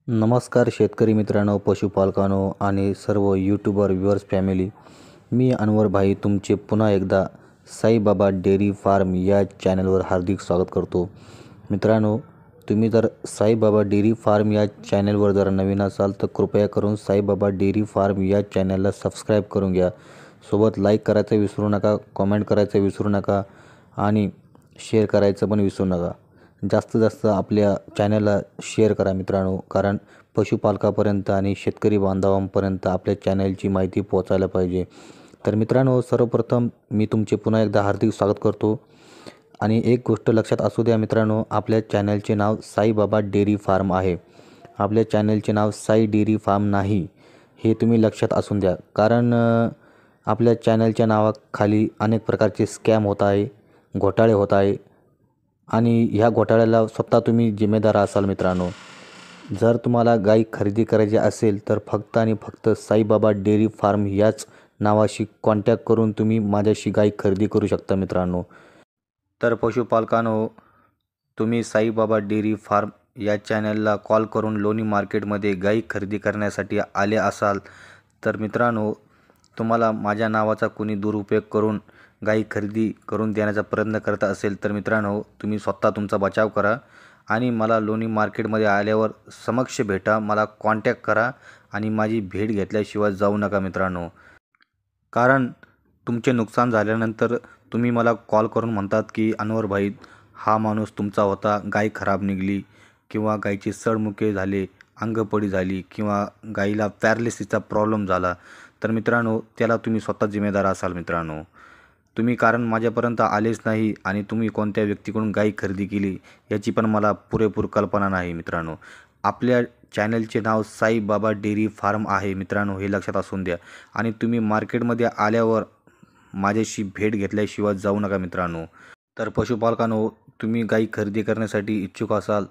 नमस्कार शेतकरी मित्रांनो, पशुपालकांनो आणि सर्व यूट्यूबर व्ह्युअर्स फॅमिली. मी अनवर भाई तुमचे पुन्हा एकदा साईबाबा डेअरी फार्म या चॅनलवर हार्दिक स्वागत करतो. मित्रांनो, तुम्ही जर साईबाबा डेअरी फार्म या चॅनलवर जर नवीन असाल तर कृपया करून साईबाबा डेअरी फार्म या चॅनलला सबस्क्राईब करून घ्या. सोबत लाईक करायचं विसरू नका, कॉमेंट करायचं विसरू नका आणि शेअर करायचं पण विसरू नका. जास्तीत जास्त आपल्या चॅनलला शेअर करा मित्रांनो, कारण पशुपालकापर्यंत आणि शेतकरी बांधवांपर्यंत आपल्या चॅनलची माहिती पोहोचायला पाहिजे. तर मित्रांनो, सर्वप्रथम मी तुमचे पुन्हा एकदा हार्दिक स्वागत करतो. आणि एक गोष्ट लक्षात असू द्या मित्रांनो, आपल्या चॅनलचे नाव साईबाबा डेअरी फार्म आहे. आपल्या चॅनलचे नाव साई डेअरी फार्म नाही, हे तुम्ही लक्षात असून द्या. कारण आपल्या चॅनलच्या नावाखाली अनेक प्रकारचे स्कॅम होत आहे, घोटाळे होत आहे आणि ह्या घोटाळ्याला स्वतः तुम्ही जिम्मेदार असाल मित्रांनो. जर तुम्हाला गाई खरेदी करायची असेल तर फक्त आणि फक्त साईबाबा डेअरी फार्म याच नावाशी कॉन्टॅक्ट करून तुम्ही माझ्याशी गाई खरेदी करू शकता मित्रांनो. तर पशुपालकांनो, तुम्ही साईबाबा डेअरी फार्म या चॅनलला कॉल करून लोणी मार्केटमध्ये गाई खरेदी करण्यासाठी आले असाल तर मित्रांनो, तुम्हाला माझ्या नावाचा कोणी दुरुपयोग करून गाई खरेदी करून देण्याचा प्रयत्न करत असेल तर मित्रांनो, तुम्ही स्वतः तुमचा बचाव करा आणि मला लोणी मार्केटमध्ये आल्यावर समक्ष भेटा, मला कॉन्टॅक्ट करा आणि माझी भेट घेतल्याशिवाय जाऊ नका मित्रांनो. कारण तुमचे नुकसान झाल्यानंतर तुम्ही मला कॉल करून म्हणतात की अनवर भाई, हा माणूस तुमचा होता, गाय खराब निघाली किंवा गायची सडमुखे झाले, अंगपडी झाली किंवा गाईला पॅरालिसिसचा प्रॉब्लेम झाला, तर मित्रांनो त्याला तुम्ही स्वतः जिम्मेदार असाल मित्रांनो. तुम्ही कारण माझ्यापर्यंत आलेच नाही आणि तुम्ही कोणत्या व्यक्तीकडून गाई खरेदी केली याची पण मला पुरेपूर कल्पना नाही मित्रांनो. आपल्या चॅनलचे नाव साईबाबा डेअरी फार्म आहे मित्रांनो, हे लक्षात असून द्या. आणि तुम्ही मार्केटमध्ये आल्यावर माझ्याशी भेट घेतल्याशिवाय जाऊ नका मित्रांनो. तर पशुपालकांनो, तुम्ही गाई खरेदी करण्यासाठी इच्छुक असाल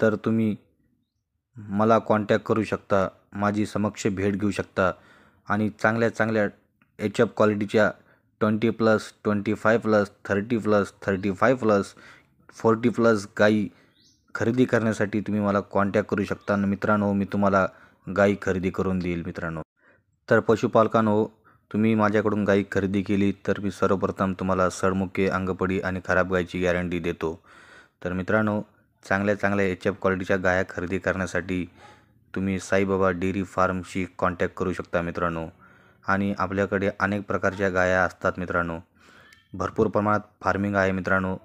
तर तुम्ही मला कॉन्टॅक्ट करू शकता, माझी समक्ष भेट घेऊ शकता आणि चांगल्या चांगल्या एच-एफ क्वालिटीच्या 20+, 25+, 30+, 35+, 40+ गाई खरेदी करण्यासाठी तुम्ही मला कॉन्टॅक्ट करू शकता मित्रांनो. मी तुम्हाला गाई खरेदी करून देईल मित्रांनो. तर पशुपालकांनो, तुम्ही माझ्याकडून गाई खरेदी केली तर मी सर्वप्रथम तुम्हाला सडमुखे, अंगपडी आणि खराब गायची गॅरंटी देतो. तर मित्रांनो, चांगल्या चांगल्या एच-एफ क्वालिटीच्या गाया खरेदी करण्यासाठी तुम्ही साईबाबा डेअरी फार्मशी कॉन्टॅक्ट करू शकता मित्रांनो. आणि आपल्याकडे अनेक प्रकारच्या गाया असतात मित्रांनो. भरपूर प्रमाणात फार्मिंग आहे मित्रांनो.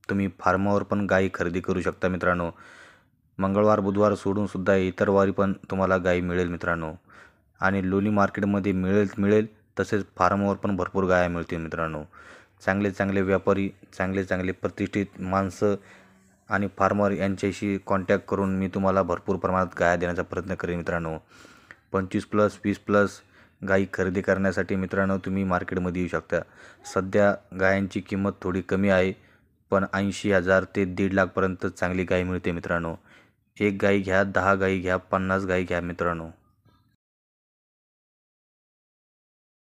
तुम्ही फार्मावर पण गाई खरेदी करू शकता मित्रांनो. मंगळवार बुधवार सोडून सुद्धा इतर वारी पण तुम्हाला गाई मिळेल मित्रांनो. आणि लोणी मार्केटमध्ये मिळेल तसेच फार्मावर पण भरपूर गाया मिळतील मित्रांनो. चांगले चांगले व्यापारी, चांगले चांगले प्रतिष्ठित माणसं आणि फार्मर यांच्याशी कॉन्टॅक्ट करून मी तुम्हाला भरपूर प्रमाणात गाया देण्याचा प्रयत्न करेन मित्रांनो. 25+, 20+ गाई खरेदी करण्यासाठी मित्रांनो तुम्ही मार्केटमध्ये येऊ शकता. सध्या गायांची किंमत थोडी कमी आहे, पण 80,000 ते 1.5 लाखपर्यंत चांगली गाय मिळते मित्रांनो. एक गाई घ्या, 10 गाई घ्या, 50 गाई घ्या मित्रांनो.